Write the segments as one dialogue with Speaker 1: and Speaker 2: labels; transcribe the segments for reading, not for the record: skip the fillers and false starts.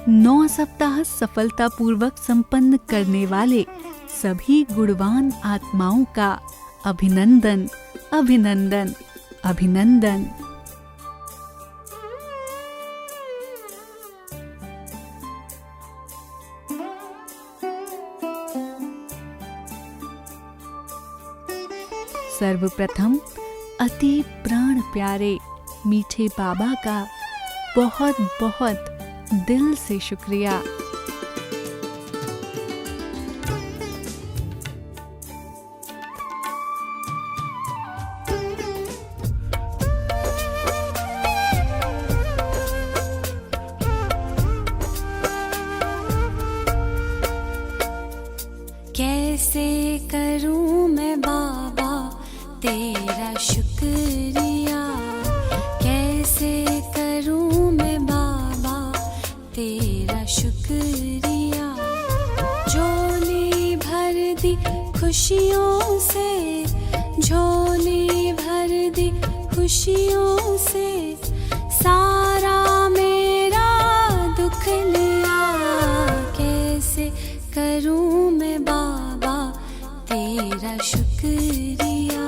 Speaker 1: 9 सप्ताह सफलतापूर्वक संपन्न करने वाले सभी गुणवान आत्माओं का अभिनंदन, अभिनंदन, अभिनंदन। सर्वप्रथम अति प्राण प्यारे मीठे बाबा का बहुत बहुत दिल से शुक्रिया।
Speaker 2: कैसे करूं मैं बाबा तेरा शुक्रिया, कैसे करूं मैं बाबा तेरा शुक्रिया। झोली भर दी खुशियों से, झोली भर दी खुशियों से, सारा मेरा दुख लिया। कैसे करूं मैं बाबा तेरा शुक्रिया,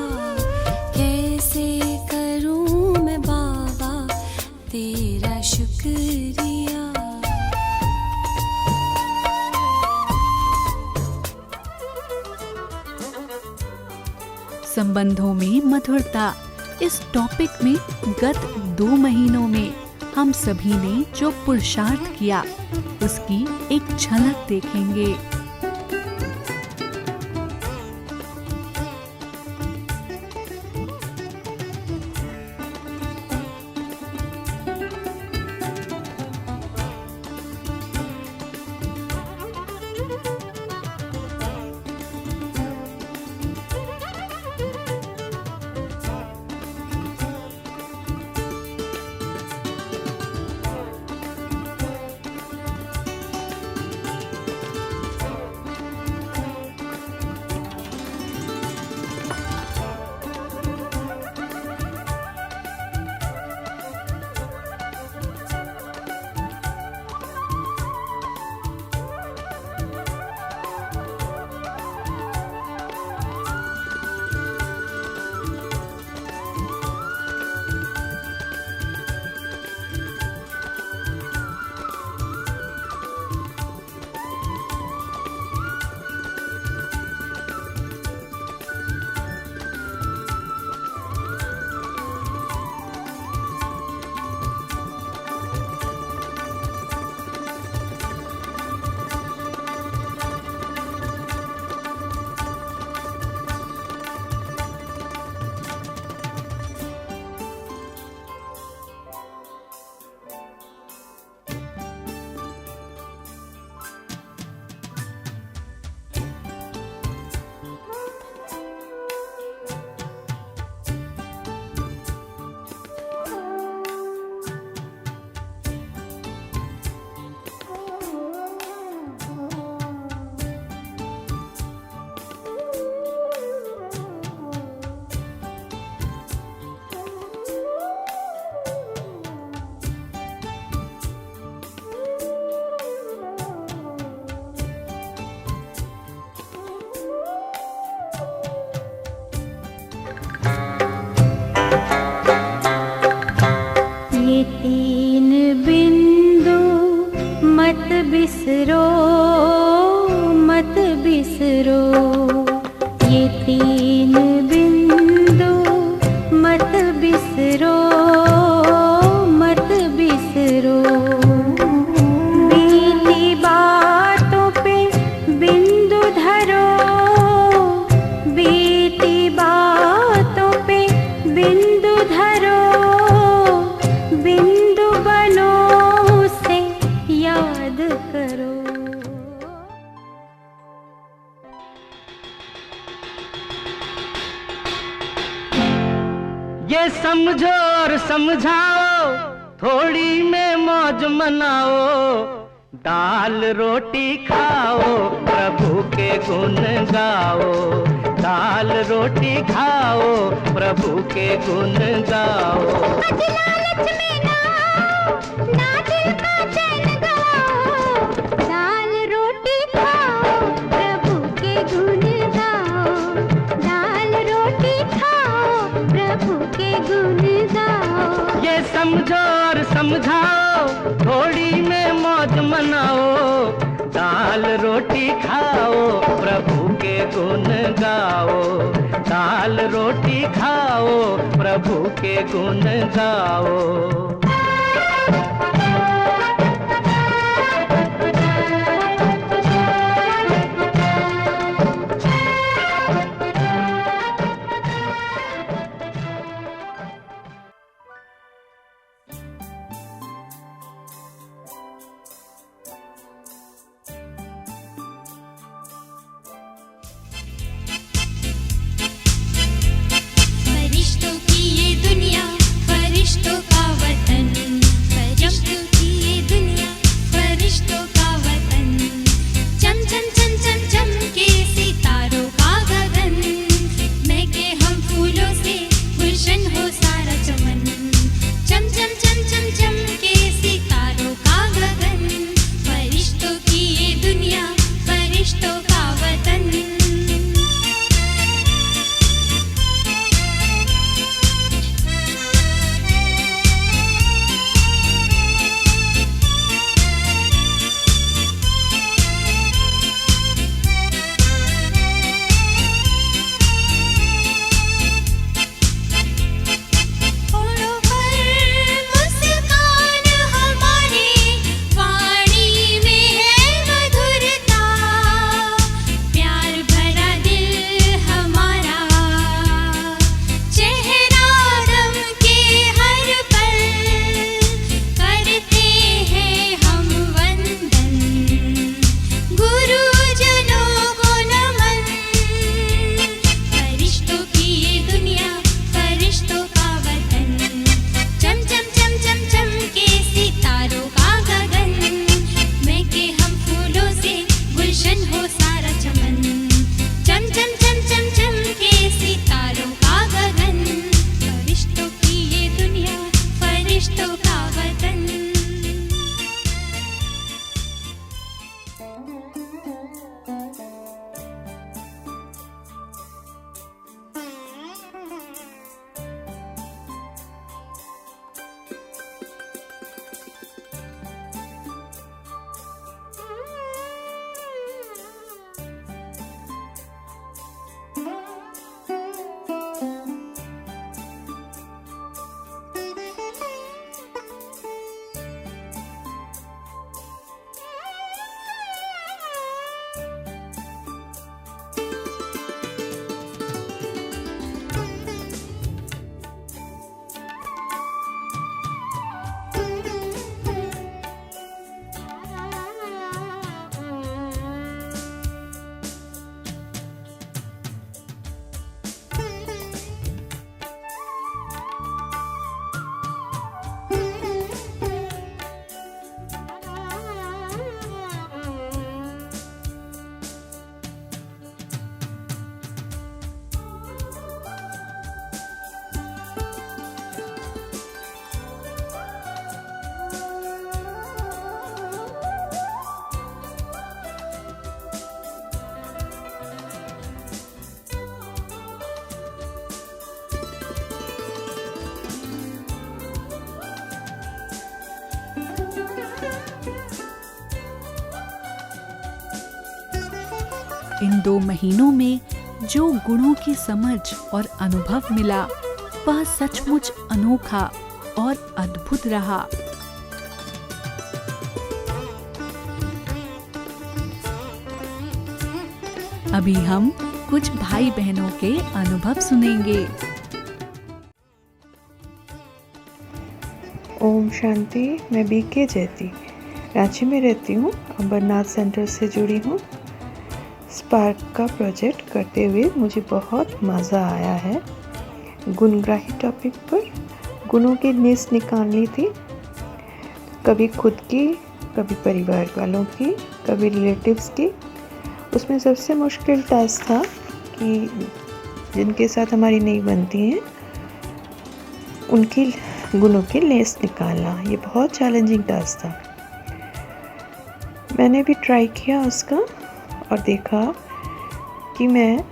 Speaker 2: कैसे करूं मैं बाबा तेरा शुक्रिया।
Speaker 1: संबंधों में मधुरता, इस टॉपिक में गत 2 महीनों में हम सभी ने जो पुरुषार्थ किया उसकी एक झलक देखेंगे।
Speaker 3: बिसरो मत बिसरो, ये 3 बिंदु मत बिसरो मत बिसरो। बीती बातों पे बिंदु धरो, बीती बातों पे बिंदु धरो, बिंदु बनो उसे याद करो।
Speaker 4: ये समझो और समझाओ, थोड़ी में मौज मनाओ, दाल रोटी खाओ, प्रभु के गुण गाओ। दाल रोटी खाओ, प्रभु के गुण गाओ।
Speaker 3: लालच में ना आओ,
Speaker 4: समझाओ, थोड़ी में मौज मनाओ, दाल रोटी खाओ, प्रभु के गुण गाओ, दाल रोटी खाओ, प्रभु के गुण गाओ।
Speaker 2: फरिश्तों की ये दुनिया, फरिश्तों का वतन, फरिश्तों की ये दुनिया, फरिश्तों का वतन। चम चम चम चम चम के सितारों का गगन, महके हम फूलों से गुलशन हो सारा चमन। चम चम चम चम चम के सितारों का गगन, फरिश्तों की ये दुनिया, फरिश्तों का वतन। होठों पर मुस्कान हमारे, वाणी में है मधुरता, प्यार भरा दिल हमारा, चेहरा दम के हर पल, करते हैं हम वंदन, गुरुजनों को नमन। फरिश्तों की ये दुनिया, फरिश्तों का वतन, चम चम चम चम चम के सितारों का गगन, महके हम फूलों से गुलशन हो सारा चमन। चम चम चम चम चम के सितारों का गगन, फरिश्तों की ये दुनिया, फरिश्तों का वतन।
Speaker 1: इन 2 महीनों में जो गुणों की समझ और अनुभव मिला, वह सचमुच अनोखा और अद्भुत रहा। अभी हम कुछ भाई बहनों के अनुभव सुनेंगे।
Speaker 5: ओम शांति। मैं बीके जयती रांची में रहती हूँ। अमरनाथ सेंटर से जुड़ी हूँ। स्पार्क का प्रोजेक्ट करते हुए मुझे बहुत मज़ा आया है। गुणग्राही टॉपिक पर गुणों की लिस्ट निकालनी थी, कभी खुद की, कभी परिवार वालों की, कभी रिलेटिव्स की। उसमें सबसे मुश्किल टास्क था कि जिनके साथ हमारी नहीं बनती हैं उनकी गुणों की लिस्ट निकालना। ये बहुत चैलेंजिंग टास्क था। मैंने भी ट्राई किया उसका और देखा कि मैं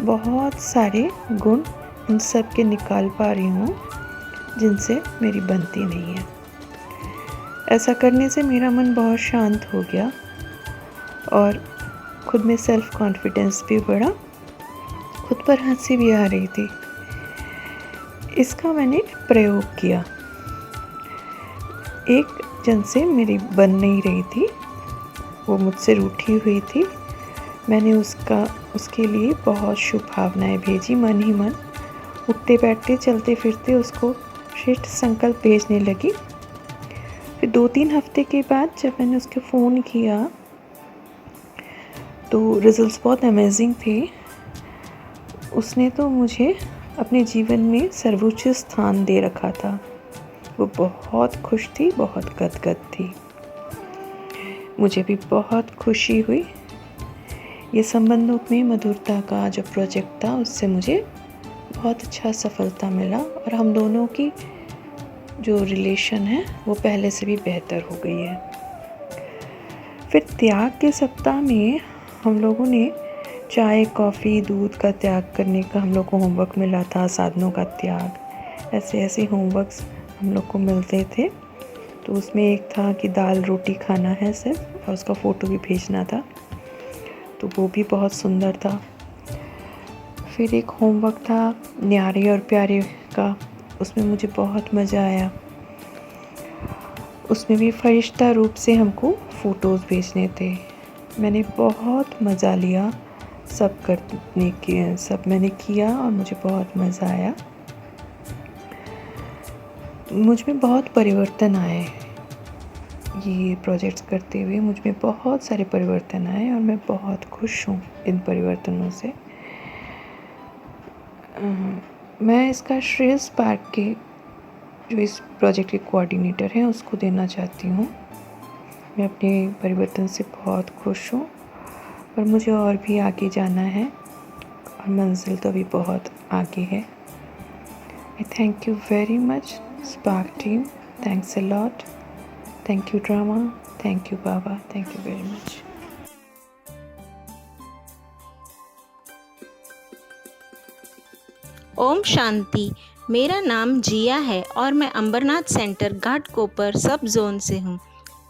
Speaker 5: बहुत सारे गुण उन सब के निकाल पा रही हूँ जिनसे मेरी बनती नहीं है। ऐसा करने से मेरा मन बहुत शांत हो गया और खुद में सेल्फ कॉन्फिडेंस भी बढ़ा, खुद पर हंसी भी आ रही थी। इसका मैंने प्रयोग किया। एक जन से मेरी बन नहीं रही थी, वो मुझसे रूठी हुई थी। मैंने उसके लिए बहुत शुभ भावनाएं भेजी, मन ही मन उठते बैठते चलते फिरते उसको श्रेष्ठ संकल्प भेजने लगी। फिर 2-3 हफ्ते के बाद जब मैंने उसको फ़ोन किया तो रिजल्ट्स बहुत अमेजिंग थे। उसने तो मुझे अपने जीवन में सर्वोच्च स्थान दे रखा था। वो बहुत खुश थी, बहुत गदगद थी। मुझे भी बहुत खुशी हुई। ये संबंधों में मधुरता का जो प्रोजेक्ट था उससे मुझे बहुत अच्छा सफलता मिला और हम दोनों की जो रिलेशन है वो पहले से भी बेहतर हो गई है। फिर त्याग के सप्ताह में हम लोगों ने चाय, कॉफ़ी, दूध का त्याग करने का हम लोग को होमवर्क मिला था, साधनों का त्याग, ऐसे होमवर्क्स हम लोग को मिलते थे। तो उसमें एक था कि दाल रोटी खाना है सिर्फ, और उसका फ़ोटो भी भेजना था, तो वो भी बहुत सुंदर था। फिर एक होमवर्क था न्यारे और प्यारे का, उसमें मुझे बहुत मज़ा आया। उसमें भी फरिश्ता रूप से हमको फ़ोटोज़ भेजने थे। मैंने बहुत मज़ा लिया, सब मैंने किया और मुझे बहुत मज़ा आया। मुझ में बहुत परिवर्तन आए। ये प्रोजेक्ट्स करते हुए मुझ में बहुत सारे परिवर्तन आए और मैं बहुत खुश हूँ इन परिवर्तनों से। मैं इसका श्रेय स्पार्क के जो इस प्रोजेक्ट के कोऑर्डिनेटर हैं उसको देना चाहती हूँ। मैं अपने परिवर्तन से बहुत खुश हूँ, पर मुझे और भी आगे जाना है और मंजिल तो अभी बहुत आगे है। I thank you very much Spark team, thanks a lot, thank you drama, thank you बाबा, थैंक यू वेरी मच।
Speaker 6: ओम शांति। मेरा नाम जिया है और मैं अंबरनाथ सेंटर घाटकोपर सब जोन से हूँ।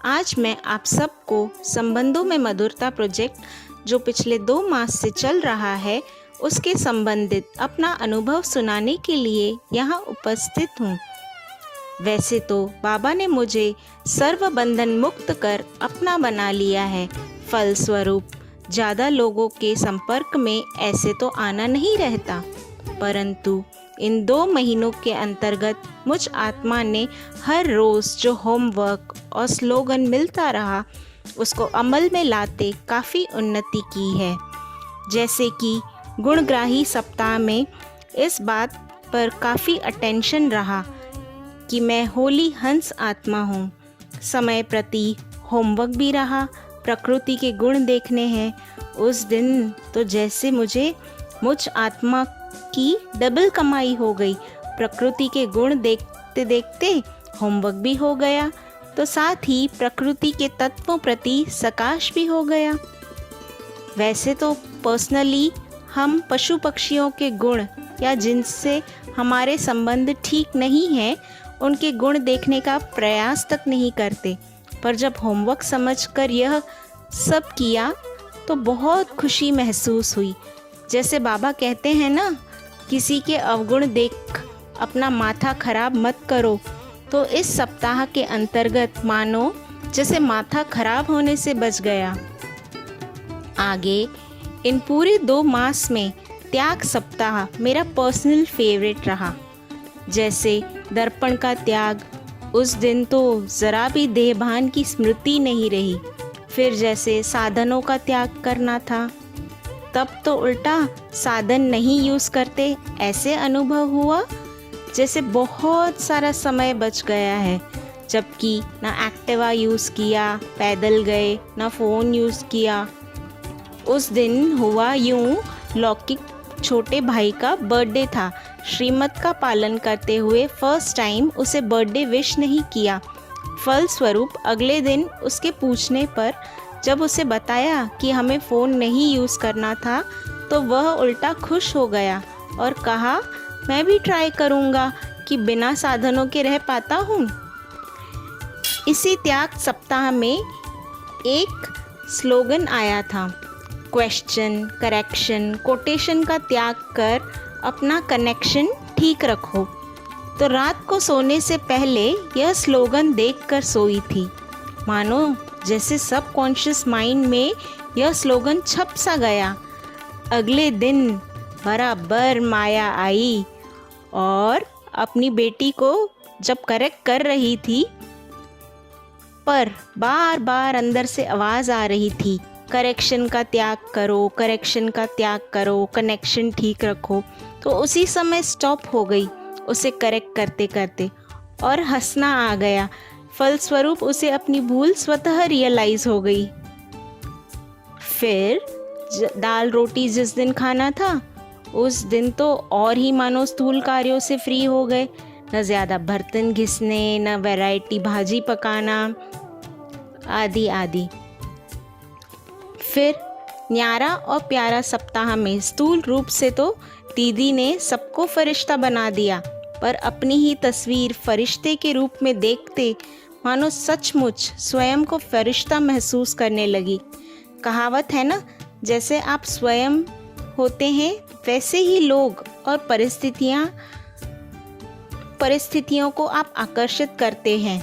Speaker 6: आज मैं आप सबको संबंधों में मधुरता प्रोजेक्ट जो पिछले 2 मास से चल रहा है उसके संबंधित अपना अनुभव सुनाने के लिए यहाँ उपस्थित हूँ। वैसे तो बाबा ने मुझे सर्व बंधन मुक्त कर अपना बना लिया है, फलस्वरूप ज़्यादा लोगों के संपर्क में ऐसे तो आना नहीं रहता, परंतु इन 2 महीनों के अंतर्गत मुझ आत्मा ने हर रोज़ जो होमवर्क और स्लोगन मिलता रहा उसको अमल में लाते काफ़ी उन्नति की है। जैसे कि गुणग्राही सप्ताह में इस बात पर काफ़ी अटेंशन रहा कि मैं होली हंस आत्मा हूँ। समय प्रति होमवर्क भी रहा, प्रकृति के गुण देखने हैं। उस दिन तो जैसे मुझ आत्मा की डबल कमाई हो गई। प्रकृति के गुण देखते देखते होमवर्क भी हो गया, तो साथ ही प्रकृति के तत्वों प्रति सकाश भी हो गया। वैसे तो पर्सनली हम पशु पक्षियों के गुण या जिनसे हमारे संबंध ठीक नहीं है उनके गुण देखने का प्रयास तक नहीं करते, पर जब होमवर्क समझकर यह सब किया तो बहुत खुशी महसूस हुई। जैसे बाबा कहते हैं ना, किसी के अवगुण देख अपना माथा खराब मत करो, तो इस सप्ताह के अंतर्गत मानो जैसे माथा खराब होने से बच गया। आगे इन पूरे 2 मास में त्याग सप्ताह मेरा पर्सनल फेवरेट रहा। जैसे दर्पण का त्याग, उस दिन तो ज़रा भी देहभान की स्मृति नहीं रही। फिर जैसे साधनों का त्याग करना था, तब तो उल्टा साधन नहीं यूज़ करते ऐसे अनुभव हुआ जैसे बहुत सारा समय बच गया है। जबकि ना एक्टिवा यूज़ किया, पैदल गए, ना फ़ोन यूज़ किया। उस दिन हुआ यूँ, लौकिक छोटे भाई का बर्थडे था। श्रीमत का पालन करते हुए फर्स्ट टाइम उसे बर्थडे विश नहीं किया। फलस्वरूप अगले दिन उसके पूछने पर जब उसे बताया कि हमें फ़ोन नहीं यूज़ करना था, तो वह उल्टा खुश हो गया और कहा, मैं भी ट्राई करूँगा कि बिना साधनों के रह पाता हूँ। इसी त्याग सप्ताह में एक स्लोगन आया था, क्वेश्चन, करेक्शन, कोटेशन का त्याग कर अपना कनेक्शन ठीक रखो। तो रात को सोने से पहले यह स्लोगन देखकर सोई थी। मानो जैसे सब कॉन्शियस माइंड में यह स्लोगन छप सा गया। अगले दिन बराबर माया आई और अपनी बेटी को जब करेक्ट कर रही थी, पर बार बार अंदर से आवाज़ आ रही थी, करेक्शन का त्याग करो, करेक्शन का त्याग करो, कनेक्शन ठीक रखो। तो उसी समय स्टॉप हो गई उसे करेक्ट करते करते और हंसना आ गया। फलस्वरूप उसे अपनी भूल स्वतः रियलाइज हो गई। फिर दाल रोटी जिस दिन खाना था उस दिन तो और ही मानो स्थूल कार्यों से फ्री हो गए। न ज़्यादा बर्तन घिसने, न वैरायटी भाजी पकाना आदि आदि। फिर न्यारा और प्यारा सप्ताह में स्थूल रूप से तो दीदी ने सबको फरिश्ता बना दिया, पर अपनी ही तस्वीर फरिश्ते के रूप में देखते मानो सचमुच स्वयं को फरिश्ता महसूस करने लगी। कहावत है ना, जैसे आप स्वयं होते हैं वैसे ही लोग और परिस्थितियों को आप आकर्षित करते हैं।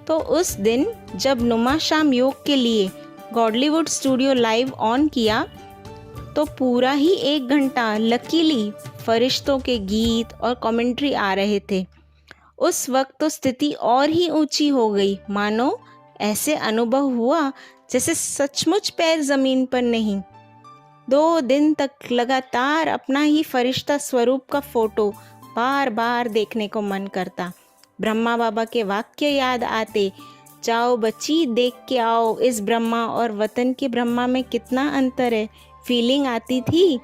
Speaker 6: तो उस दिन जब नुमा शाम योग के लिए गॉडलीवुड स्टूडियो लाइव ऑन किया तो पूरा ही 1 घंटा लकीली फरिश्तों के गीत और कमेंट्री आ रहे थे। उस वक्त तो स्थिति और ही ऊंची हो गई। मानो ऐसे अनुभव हुआ जैसे सचमुच पैर जमीन पर नहीं। 2 दिन तक लगातार अपना ही फरिश्ता स्वरूप का फोटो बार बार देखने को मन करता। ब्रह्मा बाबा के वाक्य याद आते, जाओ बच्ची देख के आओ, इस ब्रह्मा और वतन के ब्रह्मा में कितना अंतर है। फीलिंग आती थी,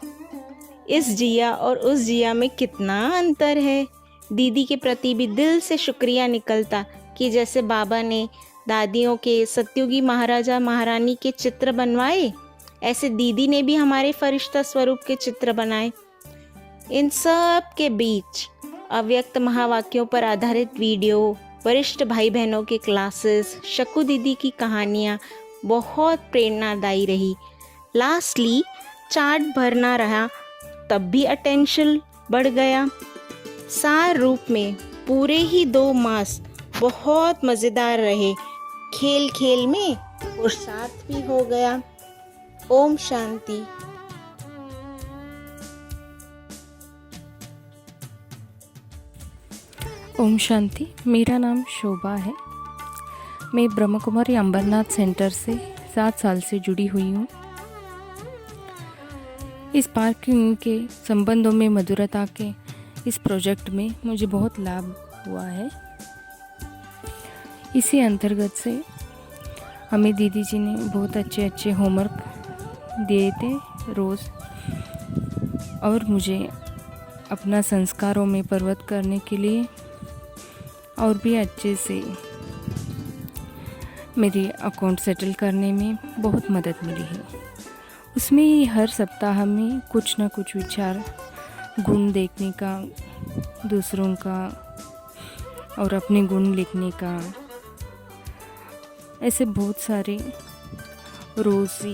Speaker 6: इस जिया और उस जिया में कितना अंतर है। दीदी के प्रति भी दिल से शुक्रिया निकलता कि जैसे बाबा ने दादियों के, सत्युगी महाराजा महारानी के चित्र बनवाए, ऐसे दीदी ने भी हमारे फरिश्ता स्वरूप के चित्र बनाए। इन सब के बीच अव्यक्त महावाक्यों पर आधारित वीडियो, वरिष्ठ भाई बहनों के क्लासेस, शकू दीदी की कहानियाँ बहुत प्रेरणादायी रही। लास्टली चार्ट भरना रहा, तब भी अटेंशन बढ़ गया। सार रूप में पूरे ही 2 मास बहुत मज़ेदार रहे। खेल खेल में पुरुषार्थ भी हो गया। ओम शांति।
Speaker 7: ओम शांति। मेरा नाम शोभा है। मैं ब्रह्म कुमारी अंबरनाथ सेंटर से 7 साल से जुड़ी हुई हूँ। इस पार्किंग के संबंधों में मधुरता के इस प्रोजेक्ट में मुझे बहुत लाभ हुआ है। इसी अंतर्गत से हमें दीदी जी ने बहुत अच्छे अच्छे होमवर्क दिए थे रोज़, और मुझे अपना संस्कारों में परिवर्तन करने के लिए और भी अच्छे से मेरी अकाउंट सेटल करने में बहुत मदद मिली है। उसमें ही हर सप्ताह में कुछ ना कुछ विचार, गुण देखने का, दूसरों का और अपने गुण लिखने का, ऐसे बहुत सारे रोज़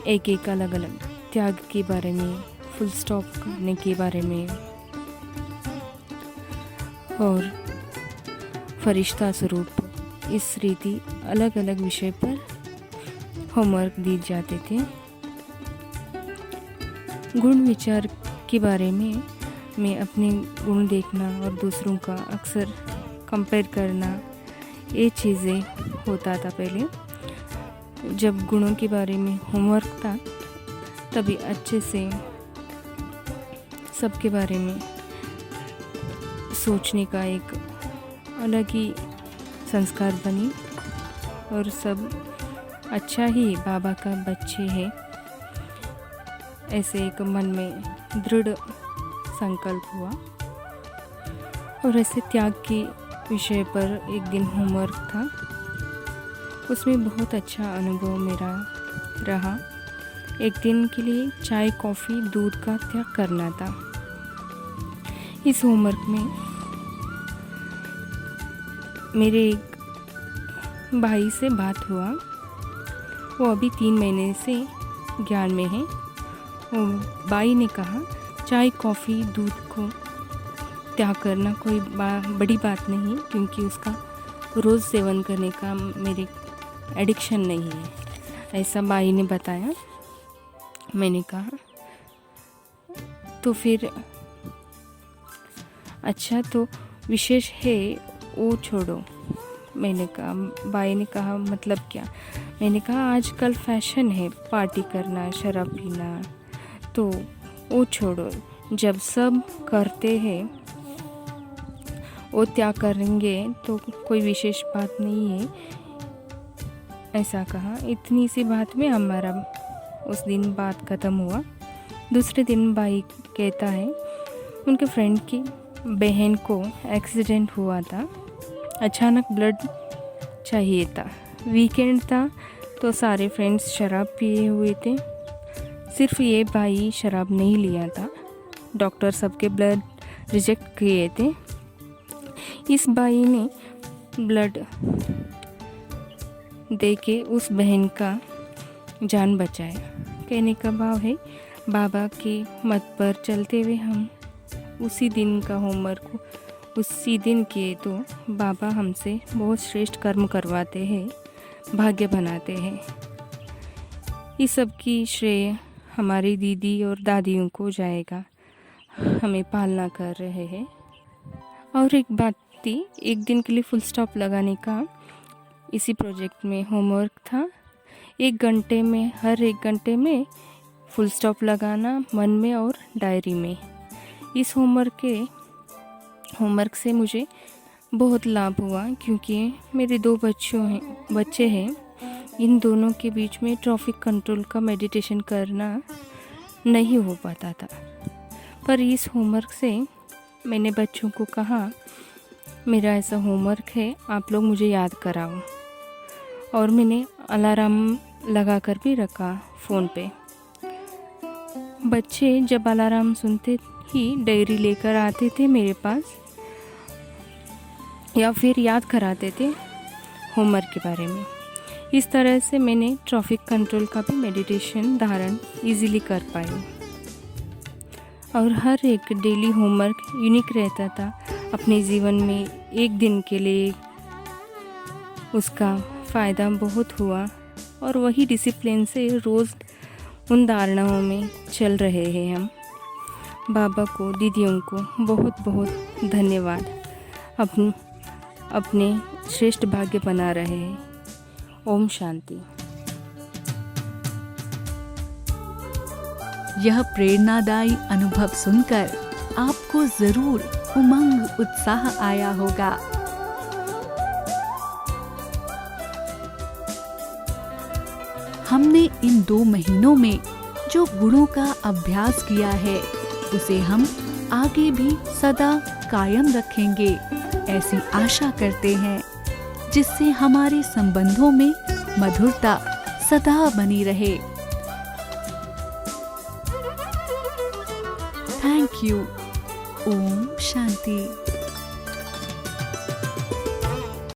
Speaker 7: एक एक अलग अलग त्याग के बारे में, फुल स्टॉप करने के बारे में और फरिश्ता स्वरूप, इस रीति अलग अलग विषय पर होमवर्क दिए जाते थे। गुण विचार के बारे में मैं अपने गुण देखना और दूसरों का अक्सर कंपेयर करना, ये चीज़ें होता था पहले। जब गुणों के बारे में होमवर्क था तभी अच्छे से सबके बारे में सोचने का एक अलग ही संस्कार बनी, और सब अच्छा ही बाबा का बच्चे है, ऐसे एक मन में दृढ़ संकल्प हुआ। और ऐसे त्याग के विषय पर एक दिन होमवर्क था, उसमें बहुत अच्छा अनुभव मेरा रहा। एक दिन के लिए चाय, कॉफ़ी, दूध का त्याग करना था। इस होमवर्क में मेरे एक भाई से बात हुआ। वो अभी 3 महीने से ज्ञान में है। वो भाई ने कहा चाय कॉफ़ी दूध को त्याग करना कोई बड़ी बात नहीं, क्योंकि उसका रोज़ सेवन करने का मेरे एडिक्शन नहीं है, ऐसा भाई ने बताया। मैंने कहा तो फिर अच्छा तो विशेष है वो छोड़ो। मैंने कहा, भाई ने कहा मतलब क्या? मैंने कहा आजकल फैशन है पार्टी करना, शराब पीना, तो वो छोड़ो। जब सब करते हैं वो त्याग करेंगे तो कोई विशेष बात नहीं है, ऐसा कहा। इतनी सी बात में हमारा उस दिन बात ख़त्म हुआ। दूसरे दिन भाई कहता है उनके फ्रेंड की बहन को एक्सीडेंट हुआ था, अचानक ब्लड चाहिए था, वीकेंड था तो सारे फ्रेंड्स शराब पिए हुए थे, सिर्फ ये भाई शराब नहीं लिया था। डॉक्टर सबके ब्लड रिजेक्ट किए थे। इस भाई ने ब्लड दे के उस बहन का जान बचाया। कहने का भाव है बाबा के मत पर चलते हुए हम उसी दिन का होमवर्क उसी दिन किए तो बाबा हमसे बहुत श्रेष्ठ कर्म करवाते हैं, भाग्य बनाते हैं। इस सब की श्रेय हमारी दीदी और दादियों को जाएगा, हमें पालना कर रहे हैं। और एक बात थी, एक दिन के लिए फुल स्टॉप लगाने का इसी प्रोजेक्ट में होमवर्क था। 1 घंटे में, हर 1 घंटे में फुल स्टॉप लगाना मन में और डायरी में। इस होमवर्क से मुझे बहुत लाभ हुआ, क्योंकि मेरे 2 बच्चे हैं। इन दोनों के बीच में ट्रैफिक कंट्रोल का मेडिटेशन करना नहीं हो पाता था। पर इस होमवर्क से मैंने बच्चों को कहा मेरा ऐसा होमवर्क है, आप लोग मुझे याद कराओ। और मैंने अलार्म लगा कर भी रखा फ़ोन पे। बच्चे जब अलार्म सुनते ही डायरी लेकर आते थे मेरे पास, या फिर याद कराते थे होमवर्क के बारे में। इस तरह से मैंने ट्रैफिक कंट्रोल का भी मेडिटेशन धारण इजीली कर पाई। और हर एक डेली होमवर्क यूनिक रहता था अपने जीवन में। 1 दिन के लिए उसका फ़ायदा बहुत हुआ, और वही डिसिप्लिन से रोज़ उन धारणाओं में चल रहे हैं हम। बाबा को, दीदियों को बहुत बहुत धन्यवाद, अपने श्रेष्ठ भाग्य बना रहे हैं। ओम शांति।
Speaker 1: यह प्रेरणादायी अनुभव सुनकर आपको जरूर उमंग, उत्साह आया होगा। हमने इन 2 महीनों में जो गुणों का अभ्यास किया है उसे हम आगे भी सदा कायम रखेंगे, ऐसी आशा करते हैं, जिससे हमारे संबंधों में मधुरता सदा बनी रहे। Thank you. ओम शांति।